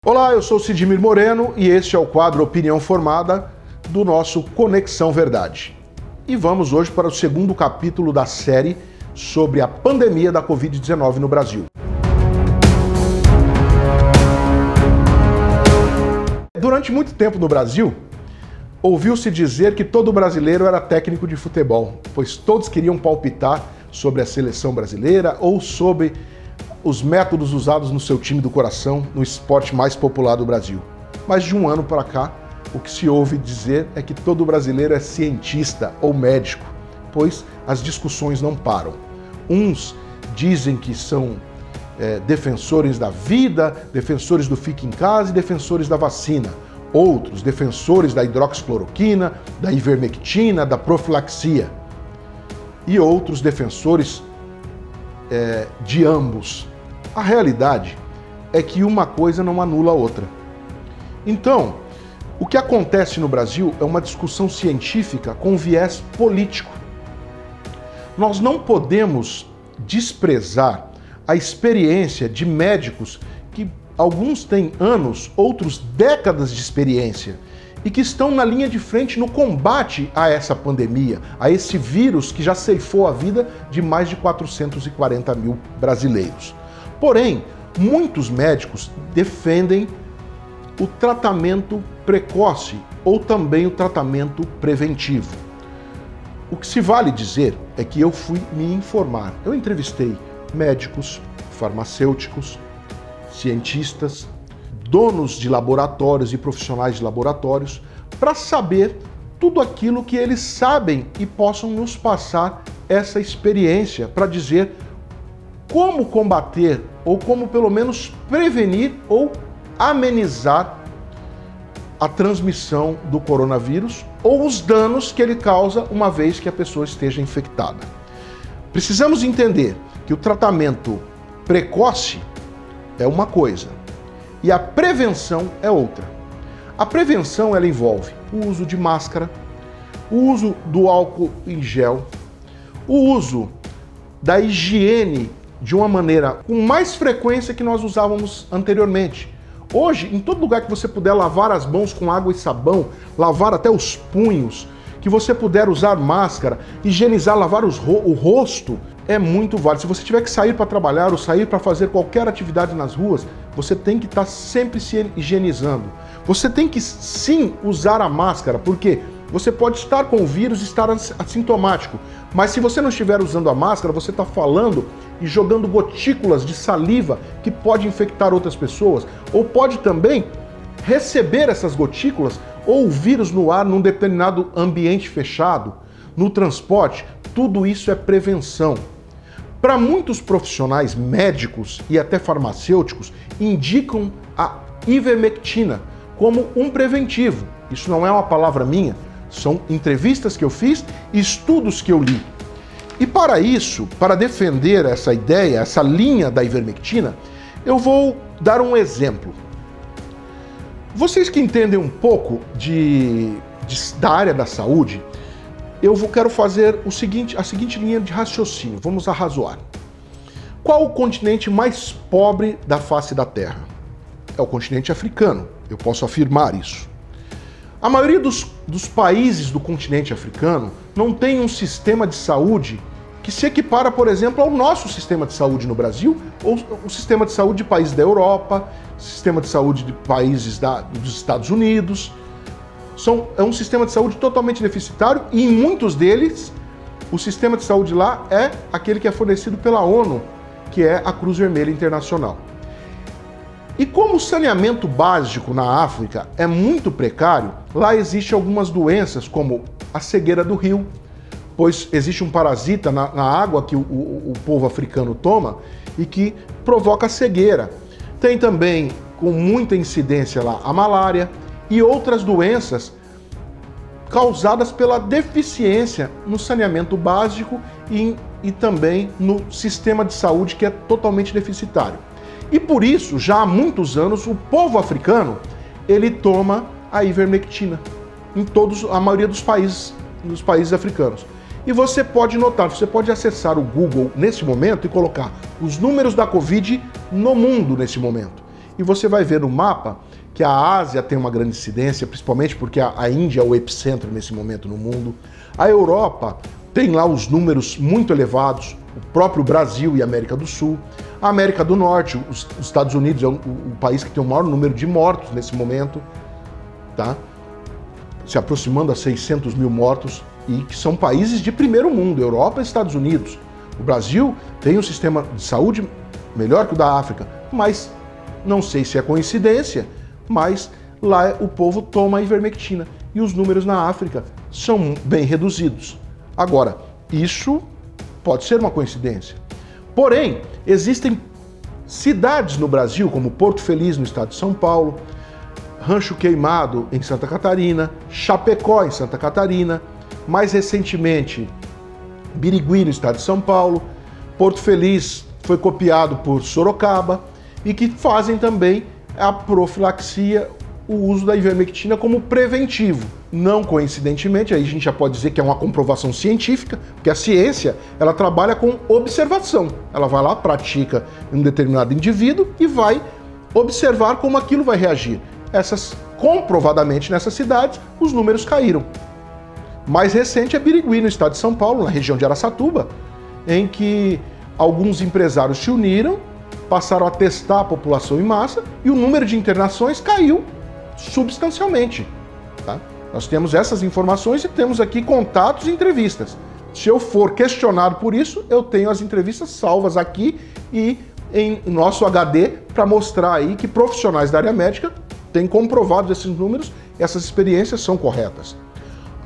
Olá, eu sou Sidmir Moreno e este é o quadro Opinião Formada do nosso Conexão Verdade. E vamos hoje para o segundo capítulo da série sobre a pandemia da Covid-19 no Brasil. Durante muito tempo no Brasil, ouviu-se dizer que todo brasileiro era técnico de futebol, pois todos queriam palpitar sobre a seleção brasileira ou sobre os métodos usados no seu time do coração, no esporte mais popular do Brasil. Mas de um ano para cá, o que se ouve dizer é que todo brasileiro é cientista ou médico, pois as discussões não param. Uns dizem que são defensores da vida, defensores do fique em casa e defensores da vacina. Outros, defensores da hidroxicloroquina, da ivermectina, da profilaxia. E outros defensores de ambos. A realidade é que uma coisa não anula a outra. Então, o que acontece no Brasil é uma discussão científica com viés político. Nós não podemos desprezar a experiência de médicos que alguns têm anos, outros décadas de experiência e que estão na linha de frente no combate a essa pandemia, a esse vírus que já ceifou a vida de mais de 440 mil brasileiros. Porém, muitos médicos defendem o tratamento precoce ou também o tratamento preventivo. O que se vale dizer é que eu fui me informar. Eu entrevistei médicos, farmacêuticos, cientistas, donos de laboratórios e profissionais de laboratórios para saber tudo aquilo que eles sabem e possam nos passar essa experiência para dizer como combater ou como pelo menos prevenir ou amenizar a transmissão do coronavírus ou os danos que ele causa uma vez que a pessoa esteja infectada. Precisamos entender que o tratamento precoce é uma coisa e a prevenção é outra. A prevenção ela envolve o uso de máscara, o uso do álcool em gel, o uso da higiene de uma maneira com mais frequência que nós usávamos anteriormente. Hoje, em todo lugar que você puder lavar as mãos com água e sabão, lavar até os punhos, que você puder usar máscara, higienizar, lavar o rosto, é muito válido. Se você tiver que sair para trabalhar ou sair para fazer qualquer atividade nas ruas, você tem que estar sempre se higienizando. Você tem que sim usar a máscara, porque você pode estar com o vírus e estar assintomático, mas se você não estiver usando a máscara, você está falando e jogando gotículas de saliva que pode infectar outras pessoas, ou pode também receber essas gotículas ou o vírus no ar num determinado ambiente fechado, no transporte. Tudo isso é prevenção. Para muitos profissionais médicos e até farmacêuticos, indicam a ivermectina como um preventivo. Isso não é uma palavra minha, são entrevistas que eu fiz e estudos que eu li. E para isso, para defender essa ideia, essa linha da ivermectina, eu vou dar um exemplo. Vocês que entendem um pouco da área da saúde, quero fazer a seguinte linha de raciocínio, vamos arrazoar. Qual o continente mais pobre da face da Terra? É o continente africano, eu posso afirmar isso. A maioria dos países do continente africano não tem um sistema de saúde que se equipara, por exemplo, ao nosso sistema de saúde no Brasil, ou o sistema de saúde de países da Europa, sistema de saúde de países dos Estados Unidos. É um sistema de saúde totalmente deficitário e em muitos deles o sistema de saúde lá é aquele que é fornecido pela ONU, que é a Cruz Vermelha Internacional. E como o saneamento básico na África é muito precário, lá existem algumas doenças como a cegueira do rio, pois existe um parasita na água que o povo africano toma e que provoca cegueira. Tem também, com muita incidência lá, a malária e outras doenças causadas pela deficiência no saneamento básico e também no sistema de saúde que é totalmente deficitário. E por isso, já há muitos anos, o povo africano, ele toma a ivermectina em a maioria dos países africanos. E você pode notar, você pode acessar o Google nesse momento e colocar os números da Covid no mundo nesse momento. E você vai ver no mapa que a Ásia tem uma grande incidência, principalmente porque a Índia é o epicentro nesse momento no mundo. A Europa tem lá os números muito elevados, o próprio Brasil e a América do Sul. A América do Norte, os Estados Unidos é o país que tem o maior número de mortos nesse momento, tá? Se aproximando a 600 mil mortos, e que são países de primeiro mundo, Europa e Estados Unidos. O Brasil tem um sistema de saúde melhor que o da África, mas não sei se é coincidência, mas lá o povo toma a ivermectina e os números na África são bem reduzidos. Agora, isso pode ser uma coincidência. Porém, existem cidades no Brasil, como Porto Feliz, no estado de São Paulo, Rancho Queimado, em Santa Catarina, Chapecó, em Santa Catarina, mais recentemente, Birigui, no estado de São Paulo, Porto Feliz foi copiado por Sorocaba, e que fazem também a profilaxia, o uso da ivermectina como preventivo. Não coincidentemente, aí a gente já pode dizer que é uma comprovação científica, porque a ciência, ela trabalha com observação. Ela vai lá, pratica em um determinado indivíduo e vai observar como aquilo vai reagir. Comprovadamente nessas cidades, os números caíram. Mais recente é Birigui, no estado de São Paulo, na região de Araçatuba, em que alguns empresários se uniram, passaram a testar a população em massa e o número de internações caiu substancialmente. Tá? Nós temos essas informações e temos aqui contatos e entrevistas. Se eu for questionado por isso, eu tenho as entrevistas salvas aqui e em nosso HD para mostrar aí que profissionais da área médica têm comprovado esses números e essas experiências são corretas.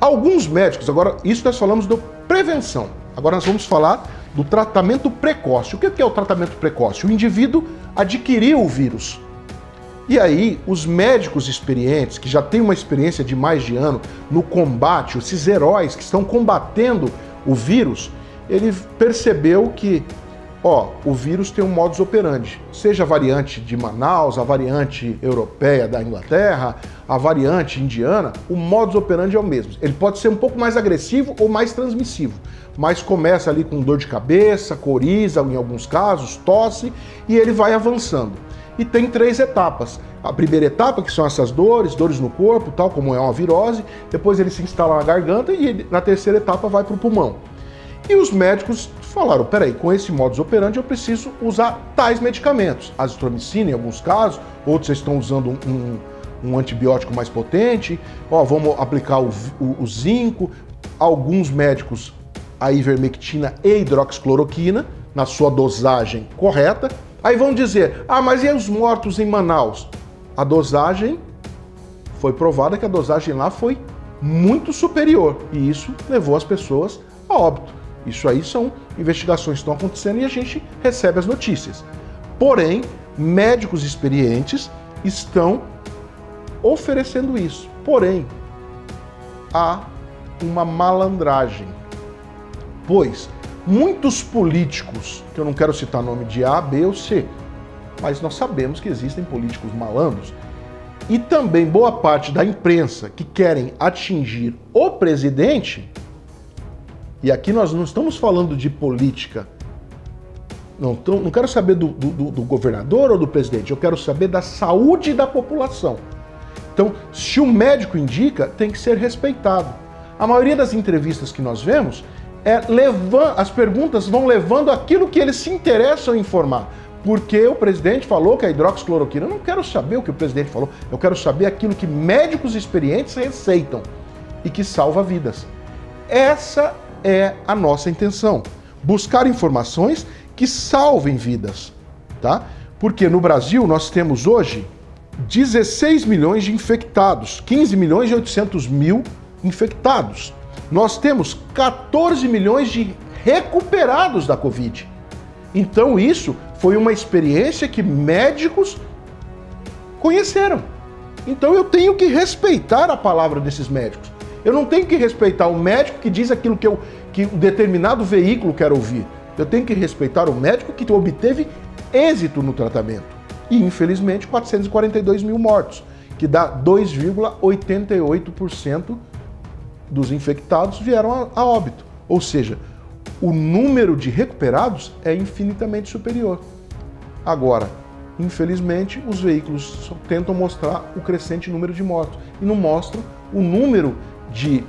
Alguns médicos, agora isso nós falamos de prevenção, agora nós vamos falar do tratamento precoce. O que é o tratamento precoce? O indivíduo adquiriu o vírus. E aí, os médicos experientes, que já têm uma experiência de mais de ano no combate, esses heróis que estão combatendo o vírus, ele percebeu que, o vírus tem um modus operandi. Seja a variante de Manaus, a variante europeia da Inglaterra, a variante indiana, o modus operandi é o mesmo. Ele pode ser um pouco mais agressivo ou mais transmissivo, mas começa ali com dor de cabeça, coriza, em alguns casos, tosse, e ele vai avançando. E tem 3 etapas. A primeira etapa, que são essas dores no corpo, tal como é uma virose, depois ele se instala na garganta e ele, na terceira etapa vai para o pulmão. E os médicos falaram, peraí, com esse modus operandi eu preciso usar tais medicamentos. Azitromicina em alguns casos, outros estão usando um antibiótico mais potente, vamos aplicar o zinco, alguns médicos a ivermectina e hidroxicloroquina, na sua dosagem correta. Aí vão dizer, mas e os mortos em Manaus? A dosagem, foi provada que a dosagem lá foi muito superior, e isso levou as pessoas a óbito. Isso aí são investigações que estão acontecendo e a gente recebe as notícias. Porém, médicos experientes estão oferecendo isso. Porém, há uma malandragem, pois muitos políticos, que eu não quero citar nome de A, B ou C, mas nós sabemos que existem políticos malandros, e também boa parte da imprensa que querem atingir o presidente, e aqui nós não estamos falando de política, não quero saber do governador ou do presidente, eu quero saber da saúde da população. Então, se o médico indica, tem que ser respeitado. A maioria das entrevistas que nós vemos, as perguntas vão levando aquilo que eles se interessam em informar. Porque o presidente falou que a hidroxicloroquina, eu não quero saber o que o presidente falou, eu quero saber aquilo que médicos experientes receitam e que salva vidas. Essa é a nossa intenção, buscar informações que salvem vidas, tá? Porque no Brasil nós temos hoje 16 milhões de infectados, 15 milhões e 800 mil infectados. Nós temos 14 milhões de recuperados da Covid. Então isso foi uma experiência que médicos conheceram. Então eu tenho que respeitar a palavra desses médicos. Eu não tenho que respeitar o médico que diz aquilo que um determinado veículo quer ouvir. Eu tenho que respeitar o médico que obteve êxito no tratamento. E, infelizmente, 442 mil mortos, que dá 2,88% dos infectados vieram a óbito. Ou seja, o número de recuperados é infinitamente superior. Agora, Infelizmente, os veículos só tentam mostrar o crescente número de mortos e não mostram o número de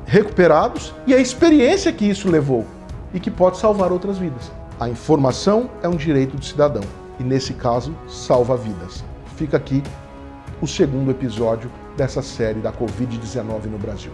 recuperados e a experiência que isso levou e que pode salvar outras vidas. A informação é um direito do cidadão e, nesse caso, salva vidas. Fica aqui o segundo episódio dessa série da Covid-19 no Brasil.